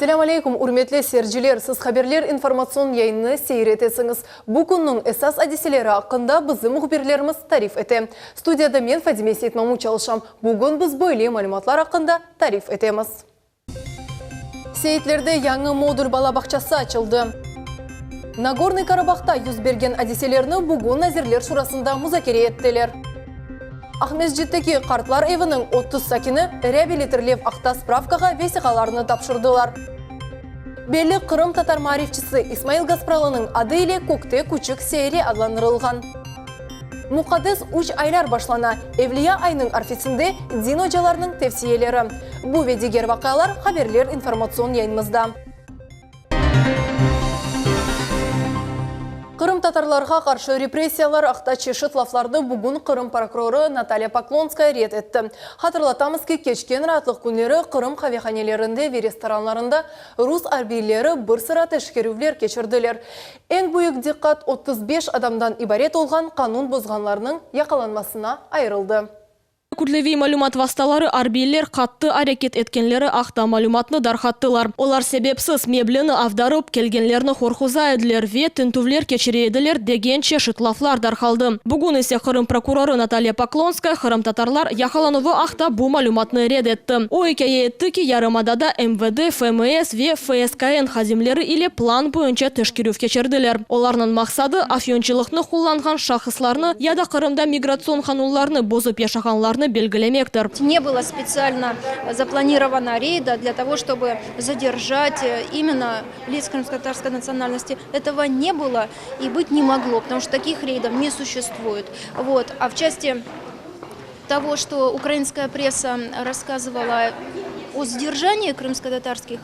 Ассаламу алейкум, урметлі серджілер, сіз хаберлер информацион яйынны сейретесіңіз. Бүгіннің эсас әдеселері ақында біздің мұхберлеріміз тариф еті. Студияда мен Фадиме Сейтмаму çalışам. Бүгін біз бөйле мәліматлар ақында тариф етеміз. Сейтлерде яңы модуль балабақшасы açılды. Нагорный Карабахта yüz берген әдеселеріні бүгін әзірлер шурасында музакере еттелер. Ахмезжеттеки қартлар евінің 30 сакini реабилитерлев ақта справкаға весиқаларыны тапшырдылар. Белі Қырым татар марифчысы Исмаил Гаспралының ады иле көкте күчік сейре адланырылған. Мұқадес 3 айлар башлана. Евлия айның арфисінде дин ожаларының тевсиелері. Бұ ведегер вақалар хаберлер информацион яйынмызда. Қырым татарларға қаршы репрессиялар ақта чешіт лафларды бүгін Қырым прокуроры Наталья Поклонская рет етті. Хатырлатамыз ки кечкен ратлық күнлері Қырым қавиханелерінде ве ресторанларында рус арбейлері бір sıra тәшкерувлер кечірділер. Ең бұйық диққат 35 адамдан ибарет олған қанун бұзғанларының яқаланмасына айырылды. Күрлеви малюмат васталары арбейлер қатты әрекет еткенлері ақта малюматны дархаттылар. Олар себепсіз меблені авдарып, келгенлерні хорхуза еділер ве тінтувлер кечереділер дегенче шытлафлар дархалды. Бүгін есе Қырым прокуроры Наталья Поклонская Қырым татарлар яқалануы ақта бұл малюматны ред етті. Ой кәе етті ки ярымадада МВД, ФМС ве ФСКН хазимлері или план бойынша тәшкерів кечерділер. Оларның мақсады афиончылықны құлланған шахысларны яда Қырымда миграцион хануларны бозып яшағанларны белгілемектір. Не было специально запланировано рейда для того, чтобы задержать именно лиц крымско-татарской национальности. Этого не было и быть не могло, потому что таких рейдов не существует. А в части того, что украинская пресса рассказывала о задержании крымско-татарских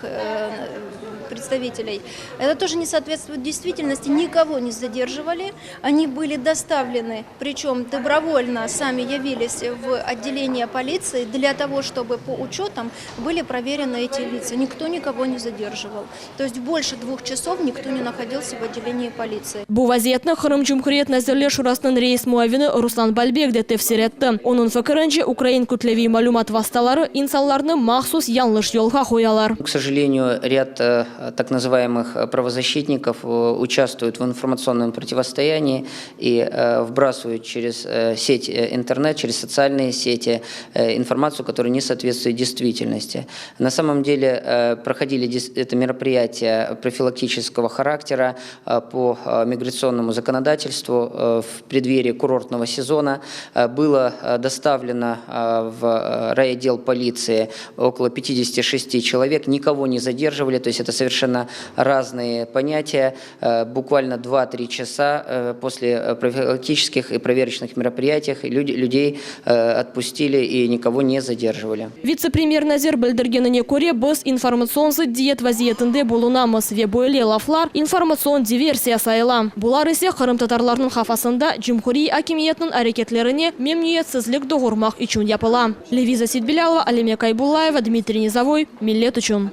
представителей, это тоже не соответствует действительности. Никого не задерживали. Они были доставлены, причем добровольно сами явились в отделение полиции для того, чтобы по учетам были проверены эти лица. Никто никого не задерживал. То есть больше 2 часов никто не находился в отделении полиции. Бу вазиятны Қырым Жұмхурет нәзірлер шурасының рейс муавины Руслан Бальбек де тефсиретті. Оның фікірінше Украин күтлеви малюмат васталары инсанларны махсус yanlış yolға қоялар. К сожалению, ряд так называемых правозащитников участвуют в информационном противостоянии и вбрасывают через сеть интернет, через социальные сети информацию, которая не соответствует действительности. На самом деле проходили это мероприятие профилактического характера по миграционному законодательству в преддверии курортного сезона. Было доставлено в райотдел полиции около 56 человек, никого не задерживали, то есть это совершенно разные понятия. Буквально 2-3 часа после профилактических и проверочных мероприятий людей отпустили и никого не задерживали. Вице-премьер Назир білдіргеніне көре біз информационсы диет вазиетінде болунамыз ве бойле лафлар информацион диверсия сайла. Бұлар есе Қырым татарларының хафасында Жұмхури акимиетінің әрекетлеріне мемниетсізлік доғырмақ үшін япыла. Левиза Сидбилялова, Алиме Кайбуллаева, Дмитрий Низовой, Миллет үшін.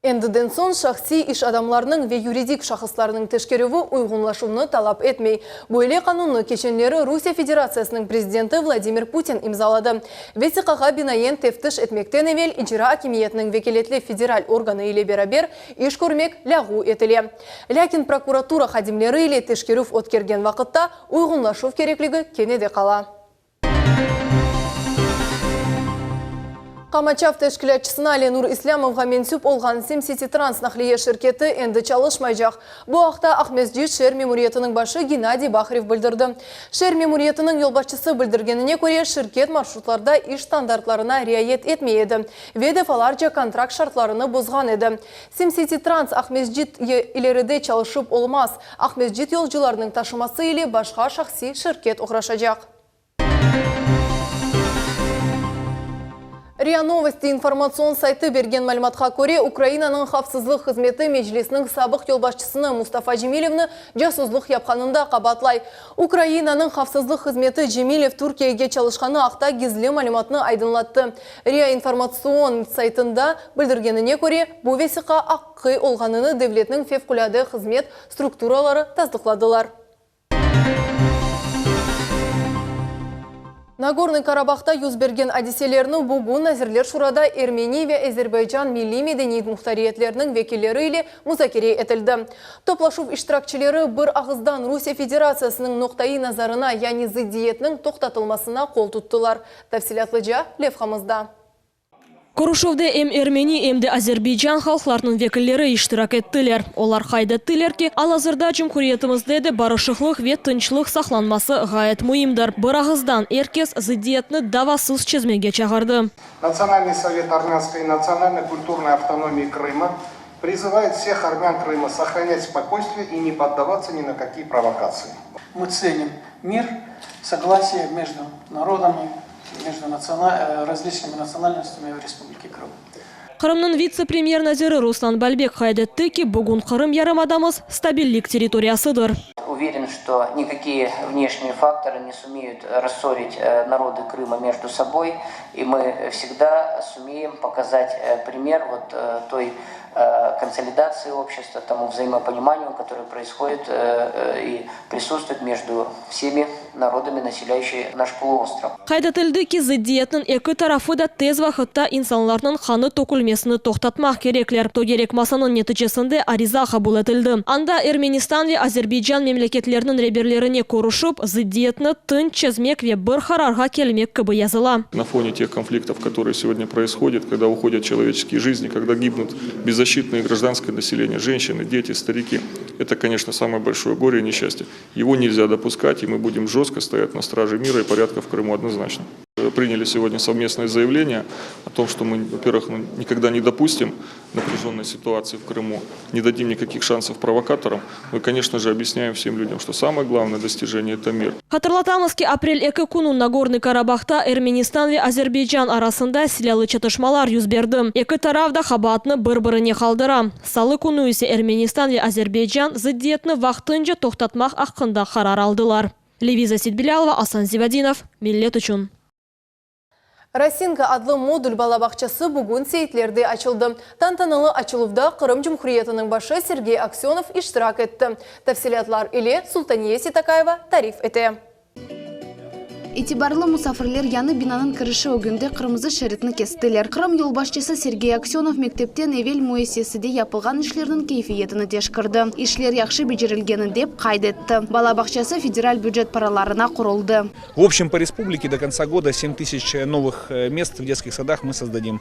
Эндіден сон шахси иш адамларының ве юридик шахысларының тешкереві ұйғынлашуны талап етмей. Бойле қануны кешенлері Русия Федерациясының президенті Владимир Путин имзалады. Весиқаға бинайен тефтіш етмектен евел Иджира акимиетінің векелетлі федераль органы иле берабер иш көрмек лағу етіле. Ләкин прокуратура хадимлері иле тешкерев өткерген вақытта ұйғынлашу кереклігі кенеде қала. Қамачав тәшкілетчісіна Ленур Ислямовға менсүп олған Сим-Сити Транс нақлие шіркеті әнді чалышмайжақ. Бұл ақта Ахмезджи шер мемуриетінің башы Геннадий Бахарев білдірді. Шер мемуриетінің елбашчысы білдіргеніне көре шіркет маршрутларда иш стандартларына riayet етмейді. Ведефаларча контракт шартларыны бұзған еді. Сим-Сити Транс Ахмезджи илеріде чалышып олмас. Ахмезджи елжыларының ташымасы или башқа шақси шіркет ұқрашажақ. РИА Новости информацион сайты берген мәліметқа көре Украинаның қавсызлық қызметі Межлесінің сабық елбашчысыны Мустафа Жемилевні жасузлық япқанында қабатлай. Украинаның қавсызлық қызметі Жемилев Түркияге чалышқаны ақта гизлі мәліметні айдынлатты. РИА информацион сайтында білдіргеніне көре бұл весіқа аққы олғаныны девлетінің февкуляды қызмет структуралары таздықладылар. Нагорный Карабахта юзберген адиселерінің бүгін әзірлер шурада Эрмения ве Азербайджан милли медениет мұхтариетлерінің векелері или музакире етілді. Топлашув иштиракчылары бір ағыздан Русия Федерациясының ноқтайы назарына, яғни зиддиетінің тоқтатылмасына қол тұттылар. Тәфсилатлыжа Левхамызда. Kuruşuvda hem Ermeni hem de Azerbaycan halklarının vekilleri iştirak ettiler. Olar haydetttiler ki, alazırda Cumhuriyetimizde de barışıklık ve tınçlık saklanması gayet mühimdir. Bir ağızdan herkes ziddiyetini davasız çizmeye çağırdı. Национальный совет армянской национальной культурной автономии Крыма призывает всех армян Крыма сохранять спокойствие и не поддаваться ни на какие провокации. Мы ценим мир, согласие между народами, между различными национальностями в Республике Крым. Кырымның вице-премьер-назиры Руслан Бальбек хайдетті ки, бүгін Кырым ярымадамыз стабильлик территориясыдыр. Уверен, что никакие внешние факторы не сумеют рассорить народы Крыма между собой, и мы всегда сумеем показать пример той консолидации общества, тому взаимопониманию, которое происходит и присутствует между всеми народами, населяющими наш полуостров. Хайдетілді ки, зиддиетнің екі тарафы да тез вақытта инсанларның қаны токулмесіні тоқтатмақ кереклер. То керек масаның нетижесінде ариза қабыл етілді. Анда Эрменистан ве Азербайджан мемлекетлерінің реберлеріне көрішіп, зиддиетні тын чезмек ве бір харарға келмек кібі языла. На фоне тех конфликтов, которые сегодня происходят, когда уходят человеческие жизни, когда гибнут беззащитное гражданское население, женщины, дети, старики, это, конечно, самое большое горе и несчастье. Его нельзя допускать, и мы будем жестко стоять на страже мира и порядка в Крыму однозначно. Приняли сегодня совместное заявление о том, что мы, во-первых, никогда не допустим напряженной ситуации в Крыму, не дадим никаких шансов провокаторам. Мы, конечно же, объясняем всем людям, что самое главное достижение – это мир. Хатırlatamыз ки, апрель 2 күні Нагорный Карабахта Эрменистан ве Азербайджан арасында силялы чатышмалар yüz berdi. Екі тараф да хабатны бір-біріне қалдыра. Салы күні ise Эрменистан ве Азербайджан зиддиетні вақтынча тоқтатмақ ақында қарар алдылар. Левиза Сидбилялова, Асан Зивадинов, Миллет үшін. Росинка адлы модуль балабақчасы бүгін сейтлерде açıldı. Тантаналы açılывда Қырым Жұмхуриетінің башы Сергей Аксенов иштирак етті. Тәфсилатлар ile Султания Ситакаева тариф еті. Итибарлы мусафирлер яны бинанын кіріші өгінде қырмызы шәрітіні кестілер. Қырым елбашчысы Сергей Аксенов мектептен эвел муэссесіде япылған ішлердің кейфиетіні дешкірді. Ишлер яқшы бежірілгенін деп қайдетті. Балабақчасы федераль бюджет параларына құрылды. В общем, по республике до конца года 7000 новых мест в детских садах мы создадим.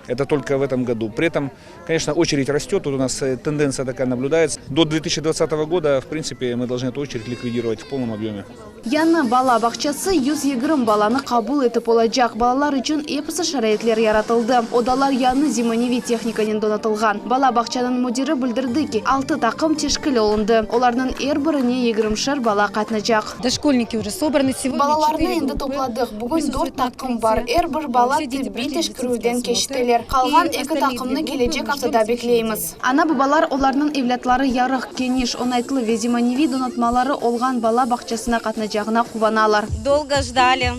Это только в этом году. При этом, конечно, очередь растет. Тут у нас тенденция такая наблюдается. До 2020 года, в принципе, мы должны эту очередь ликвидировать в полном объеме. Яны балабақчасы 120 баланы қабыл етіп олajak. Балалар үшін эпосы шарайетлер яратылды. Одалар яны зиманеви техниканен донатылған. Балабақчаның мудирі білдірді ки, 6 тақым тешкілі олынды. Олардың біріне 20 бала қатынacak. Дошкольники уже собраны сегодня. Балаларны енді топладық. Бүгін 4 тақым бар. Бір бала тибби тешкіруден кештелер. Қалған 2 тақымны келечек аптада беклейміз. Ана бабалар оларның евлятлары ярық, кенеш, онайтлы везиманеви донатмалары олған бала бақчасына қатынacağına қуваналар. Долго ждали.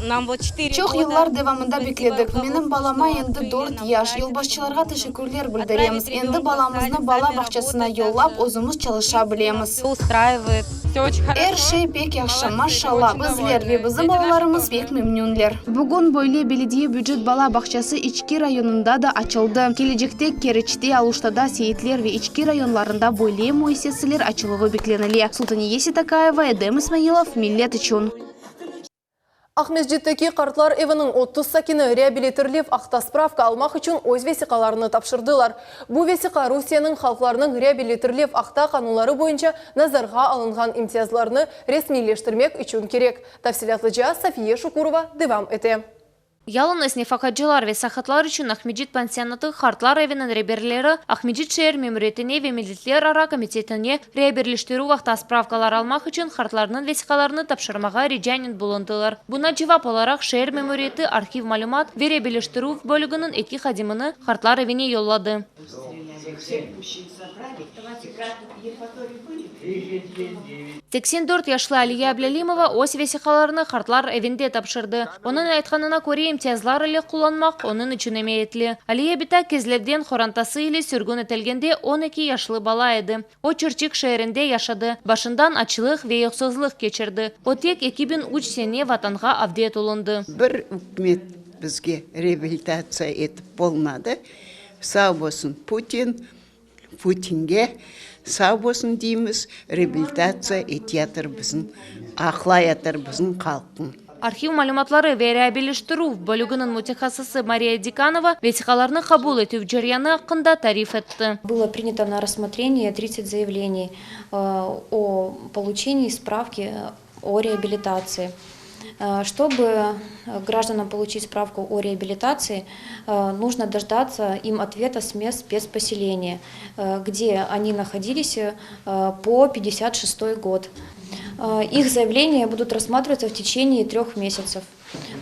Нам вот 4 Çok yıllar devamında bekledik. Benim balama endi 4 yaş. Yılbaşçılarga teşekkürler bildiremiz. Endi balamızны bala bahçesine yollap özümüz çalışa bilemiz. Устраивает. Все очень хорошо. Her şey pek yaxşı, maşallah. Bizler ve bizim balalarımız pek memnunlar. Bugün böyle belediye büdjet bala bahçesi İçki rayonunda da açıldı. Gelecekte Kereç'te, Aluşta'da, Seyitler ve İçki rayonlarında böyle müesseseler açılığı beklenili. Султания Ситакаева, Эдем Исмаилов, Миллет үшін. Ахмезжеттеки қартлар евінің 30 сакini реабилитерлеп ақтасправка алмақ үшін өз весиқаларыны тапшырдылар. Бұл весиқа Русияның халқларының реабилитерлеп ақта қанулары бойынша назарға алынған имтиязларыны ресмилештірмек үшін керек. Тәфсилатлыжа София Шукурова девам еті. Ялыныз нефақаджылар ве сақатлар үшін Ахмеджит пансионаты қартлар евінің реберлері Ахмеджит шер меморетіне ве милитлер ара комитетіне реаберліштіру вақта справкалар алмақ үшін қартларының весиқаларыны тапшырмаға режанин болындылар. Бұна жевап оларақ шер мемореті архив малюмат ве реаберліштіру бөлігінің эти қадимыны қартлар евіне йоллады. 84 яшлы Алия Аблялимова ос весихаларны хартлар эвинде тапшырды. Onun айтқанына көре имтиязлар иле куланмақ onun үшін емеетлі. Алия бита кезлерден хорантасы иле сүргін етелгенде 12 яшлы бала еді. О Чырчик шәрінде яшады. Башындан ачылық ве йоқсызлық кечірді. О тек 2003 сене ватанға авдет олынды. Бір үкімет бізге реабилитация етіп болмады. Сау болсын Путинге сау болсын дейміз, реабилитация ететір біздің, ақлаятыр біздің халықтың. Архив малюматлары ве реабилиштыру бөлігінің мутехасысы Мария Диканова весихаларны қабул ету жарияны ақында тариф етті. Было принято на рассмотрение 30 заявлений о получении справки о реабилитации. Чтобы гражданам получить справку о реабилитации, нужно дождаться им ответа с мест спецпоселения, где они находились по 56 год. Их заявления будут рассматриваться в течение 3 месяцев.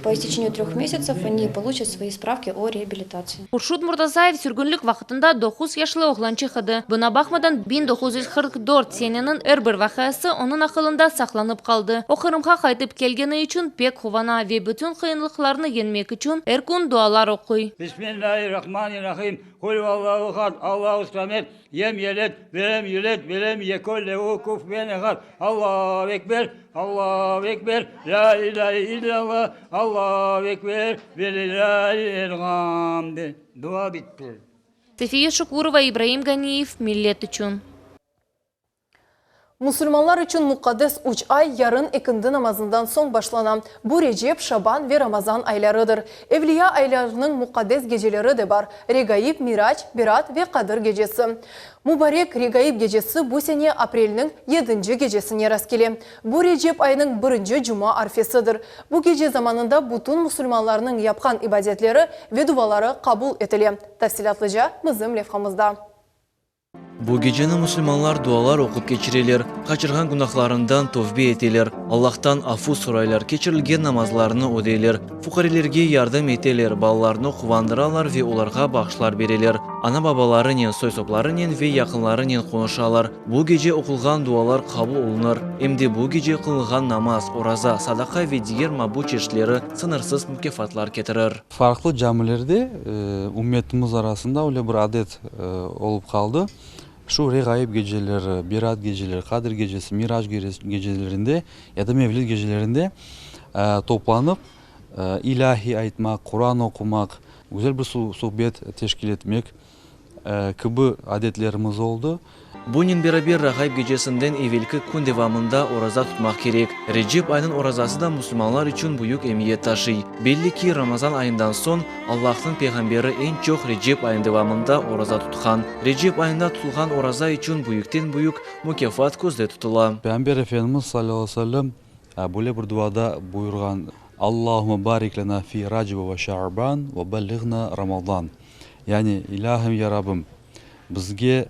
По истечению 3 месяцев они получат свои справки о реабилитации. Уршут Муртазаев сүргінлік вақытында 9 яшлы оғлан чықыды. Бұна бақмадан 1944 сененің әрбір вақасы оның ақылында сақланып қалды. Оқырымға қайтып келгені үшін пек хувана ве бүтін қиынлықларны енмек үшін әркүн дуалар оқой. Бисмиллахир-рахманир-рахим. Кул валлаху хад, Аллаху самед, ем елет, верем еколле укуф бенехат. Аллаху екбер, Аллаху екбер, ла илаха иллаллах, Аллаху екбер, велиллахи-р-хамд. Дуа битті. Сефия Шукурова, Ибраим Ганиев, миллет үшін. Мұсылманлар үшін мұқаддес 3 ай ярын екінді намазından соң башлана. Бұл Режеп, Шабан ве Рамазан айларыдыр. Evliya айларының мұқаддес гежелері де бар. Регаиб, Мирач, Бират ве Қадыр гежесі. Мубарек Регаиб гежесі бұл сене апрелінің 7-ші гежесіне раскеле. Бұл Режеп айының 1-ші жұма арфесыдыр. Бұл геже заманында бұтын мұсылманларының япқан ибадетлері ве дувалары қабул етіле. Тәфсилатлыжа біздің левхамызда. Bu geceni Müslümanlar dualar okup geçirerler, kaçırgan günahlarından tövbe eteler, Allah'tan afu soraylar, keçirilgen namazlarını ödeyler, fukarilerge yardım eteler, balalarını kuvandıralar ve onlarga bağışlar vereler, ana babalarının, soysoplarının ve yakınlarının konuşalar. Bu gece okulgan dualar kabul olunur. Hem bu gece kılıngan namaz, oraza, sadaka ve diğer mabut çeşitleri sınırsız mükafatlar getirir. Farklı camilerde ümmetimiz arasında öyle bir adet olup kaldı. Şu Regaib geceleri, Birat geceleri, Kadir gecesi, Miraç gecelerinde ya da Mevlid gecelerinde toplanıp ilahi aytmak, Kur'an okumak, güzel bir sohbet teşkil etmek gibi adetlerimiz oldu. Bunun beraber Regaib gecesinden evvelki gün devamında oraza tutmak gerek. Recep ayının orazası da Müslümanlar için büyük emniyet taşıyor. Belli ki Ramazan ayından son Allah'ın peygamberi en çok Recep ayının devamında oraza tutkan. Recep ayında tutulgan oraza için büyükten büyük mükafat gözde tutulan. Peygamber Efendimiz sallallahu aleyhi ve sellem böyle bir duada buyurgan: Allahümme barik lana fi Recep ve Şaban ve bellighna Ramazan. Yani ilahim ya Rabbim bizge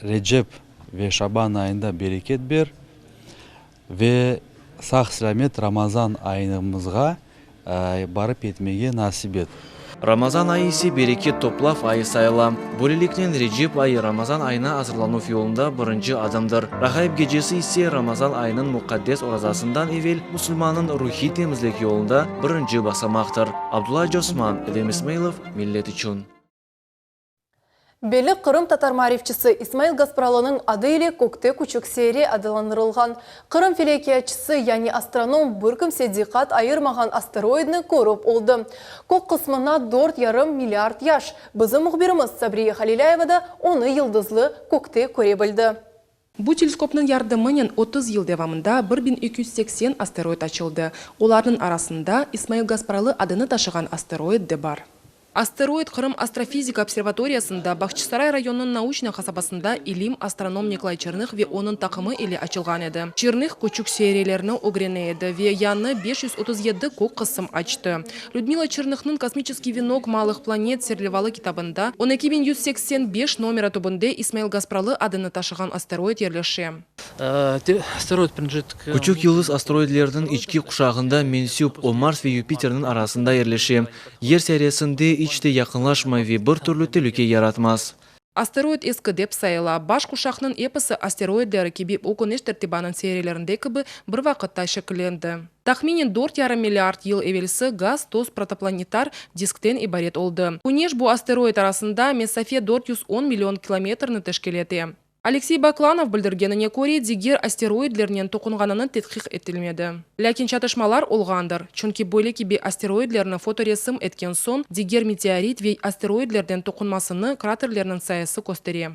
Recep ve Şaban ayında bereket ber ve sağ-selamet Ramazan ayımızga barıp etmeye nasip et. Ramazan ayı ise bereket toplaf ayı sayılam. Böylelikle Recep ayı Ramazan ayına hazırlanу yolunda birinci adımdır. Regaib gecesi ise Ramazan ayının mukaddes orazasından evvel Müslümanın ruhi temizlik yolunda birinci basamaktır. Abdullah Osman, Edem İsmailov, millet için. Belli Kırım Tatar marifçisi İsmail Gaspralı'nın adı ile Kokte Küçük Seri adlandırılgan. Kırım felekiyatçısı yani astronom bir kimse dikkat ayırmagan asteroidini görüp oldu. Kok kısmına 4,5 milyard yaş. Bizim muhbirimiz Sabriye Halilayeva da onu yıldızlı Kokte görebildi. Bu teleskopның yardımının 30 yıl devamında 1280 asteroid açıldı. Onların arasında İsmail Gaspralı adını taşıgan asteroid de var. Астероид Кырым Астрофизика обсерваториясында Бахчисарай районының научный касабасында илим астроном Николай Черных ве оның тақымы или açılgan еді. Черных küçük сериялеріне огрене еді ве яны 537 көк қысым açtı. Людмила Черныхның «Космический венок малых планет» серлевалы китабында 12185 номера тобында Исмаил Гаспралы адыны ташыған астероид ерлеше. Küçük yıldız asteroidlerinin içki kuşağında mensup o Mars ve Jüpiter'nin arasında yerleşir. Yer serisinde içte yakınlaşma ve bir türlü tehlike yaratmaz. Астероид ескі деп сайыла. Баш кушақның эпосы астероидлері кебеп окунеш тәртибанын серияларында кібі бір вақытта шекіленді. Тахминен 4,5 миллиард ел эвелісі газ, тоз, протопланетар дисктен ибарет олды. Кунеш бұл астероид арасында месафе 410 миллион километрны тәшкелеті. Алексей Бакланов білдіргеніне көре дегер астероидлерінен тоқынғанының тетқиқ етілмеді. Ләкин чатышмалар олғандыр. Чүнки бөлі кебе астероидлеріні фоторесім еткен сон дегер метеорит вей астероидлерден тоқынмасыны кратерлерінің сайысы көстере.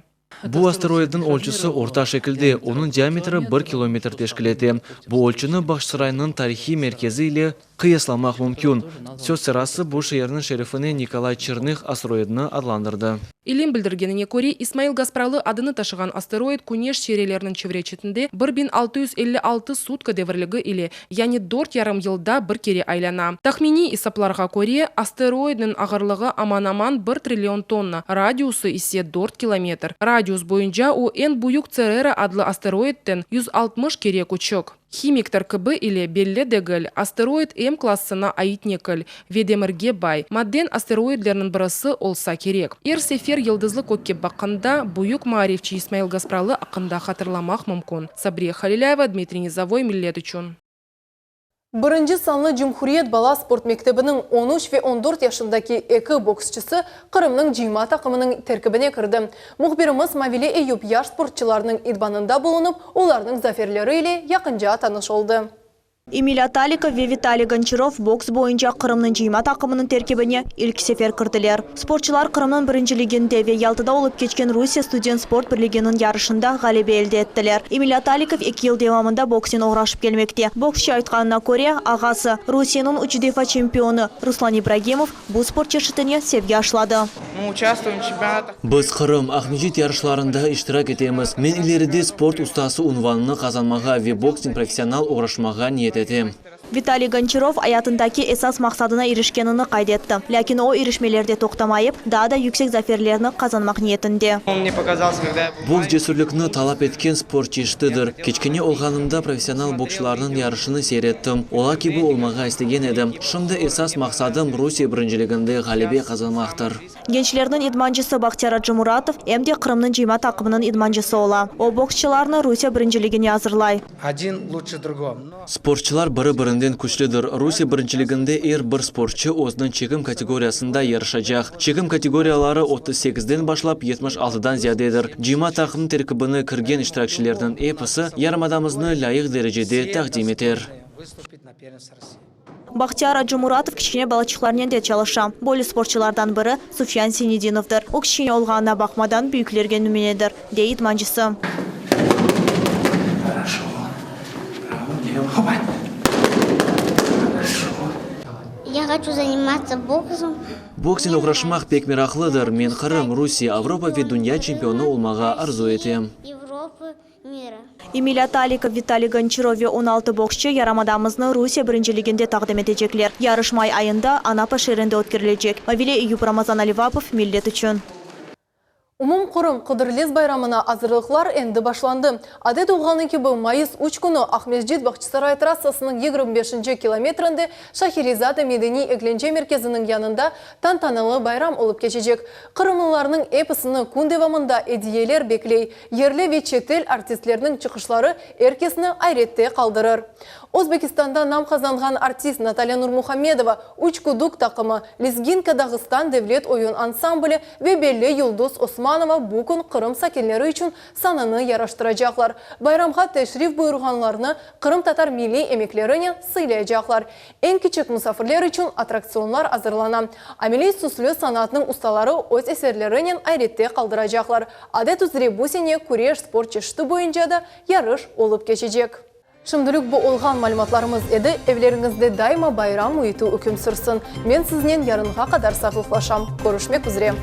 Бұл астероиддің өлчісі орта шекілде, оның диаметрі 1 километр тешкілеті. Бұл өлчіні Бахчысарайның тарихи меркезі иле қиясламақ мүмкін. Сөз сырасы бұл шерінің шерифіні Николай Черных астероидны адландырды. Илим білдіргеніне көре Исмаил Гаспралы адыны ташыған астероид Кунеш шерелерінің чевречетінде 1656 сутка девірлігі иле, яны 4,5 елда бір кере айлана. Тахмини исапларға көре астероидның ағырлығы аман-аман 1 триллион тонна, радиусы исе 4 километр. Радиус бойынша о ен буюк Церера адлы астероидтен 160 кере көчік. Химиктар кыбы или белле дегіл, астероид М классына айытнекіл, ведемірге бай. Мадден астероидлерінің бірысы олса керек. Ер-сефер елдызлы көкке бақында буюк маарифчи Исмаил Гаспралы ақында қатырламақ мүмкін. Сабрия Халиляева, Дмитрий Низовой, Миллет үшін. Бірінші санлы Джумхуриет бала спорт мектебінің 13 ве 14 яшындаки екі боксчысы Қырымның жима тақымының тәркібіне кірді. Мұхбиріміз Мавиле Эйюб яш спортчыларының идбанында болынып, олардың заферлері ile яқынжа таныш oldu. Эмиль Аталиков ве Виталий Гончаров бокс бойынша Қырымның жима тақымының теркебіне ilk сефер кірділер. Спортчылар Қырымның бірінші легенде ве Ялтыда олып кечкен Русия студент спорт бірлігінің ярышында ғалебе елде еттілер. Эмиль Аталиков 2 ел девамында боксен оғрашып келмекте. Боксшы айтқанына көре, ағасы Русияның 3 дефа чемпионы Руслан Ибрагимов бұл спорт чешітіне севге ашлады. Біз Қырым, Ахмеджит ярышларында иштирак етеміз. Мен илеріде спорт ұстасы унванны қазанмаға ве боксин профессионал оғрашмаға ниет етем. Виталий Гончаров аятындаки эсас мақсадына иришкенini кайдетті. Ләкин о иришмелерде тоқтамайып, да yüksek заферлерні қазанмақ ниетінде. Бұл жесірлікні талап еткен спортчиштыдыр. Кечкене олғанымда профессионал боксшыларының ярышыны сейреттім. Ола кебі олмаға істеген едім. Шымды эсас мақсадым Русия біріншілігінде ғалебе қазанмақтыр. Генчлердің идманчысы Бахтияр Аджымуратов әмде Қырымның жима тақымының идманчысы ола. О боксчыларны Русия біріншілігіне азырлай. Спортчылар бірі-бірінден күшлідір. Русия біріншілігінде бір спортчы өзінің чегім категориясында ярышачақ. Чегім категориялары 38-ден башлап 76-дан зиядедір. Жима тақымның теркібіні кірген іштиракшілердің эпосы ярмадамызны лайық дәрежеде тақдим етер. Бахтияр Аджымуратов кішкене балачықларнен де чалыша. Болі спортчылардан бірі Суфиян Сенединовдыр. О кішкене олғанына бақмадан бүйіклерге нүменедір, дейді манжысы. Я хочу заниматься боксом. Боксин оғрашмақ пек мерақлыдыр. Мен Қырым, Русия, Авропа ве дүния чемпионы олмаға арзу етем. Европы, мира. Эмиль Аталиков, Виталий Гончаров ве 16 боксчы ярамадамызны Русия біріншілігінде тақдим етежеклер. Ярыш май айында Анапа шерінде өткерілежек. Мавиле Эйюб, Рамазан Аливапов, Миллет үшін. Умум Қырым Қыдырлес байрамына азырлықлар әнді башланды. Адет олғаны кебі майыс 3 күні Ахмеджит Бахчысарай трассасының 25 километрінде Шахерезада медени экленче мерkezінің янында тантаналы байрам олып кешежек. Қырымлыларының эпосыны күн девамында әдиелер беклей, ерлі ве четел артистлерінің чықышлары әркесіні айретте қалдырыр. Өзбекистанда нам қазанған артист Наталья Нурмухамедова Учкудук тақымы Лезгинка Дағыстан Девлет ойын ансамблі ве белі Юлдус Османова бүкін Қырым сакелері үшін сананы яраштырacaklar. Байрамға тәшриф бұйырғанларны Қырым татар милли емеклеріне сыйлайacaklar. Ең кичік мұсафірлер үшін аттракционлар азырлана. Амели сүслі санатының ұсталары өз әсерлерінен айретте қалдырacaklar. Адет үзіре бұсене күреш спорт чешті бойынша да ярыш олып кешежек. Шымдылық бұл олған малыматларымыз еді, evlerinizde дайма байрам ұйыту үкім сүрсін. Мен сізнен ярынға қадар сақылықлашам. Көрішмек үзірем.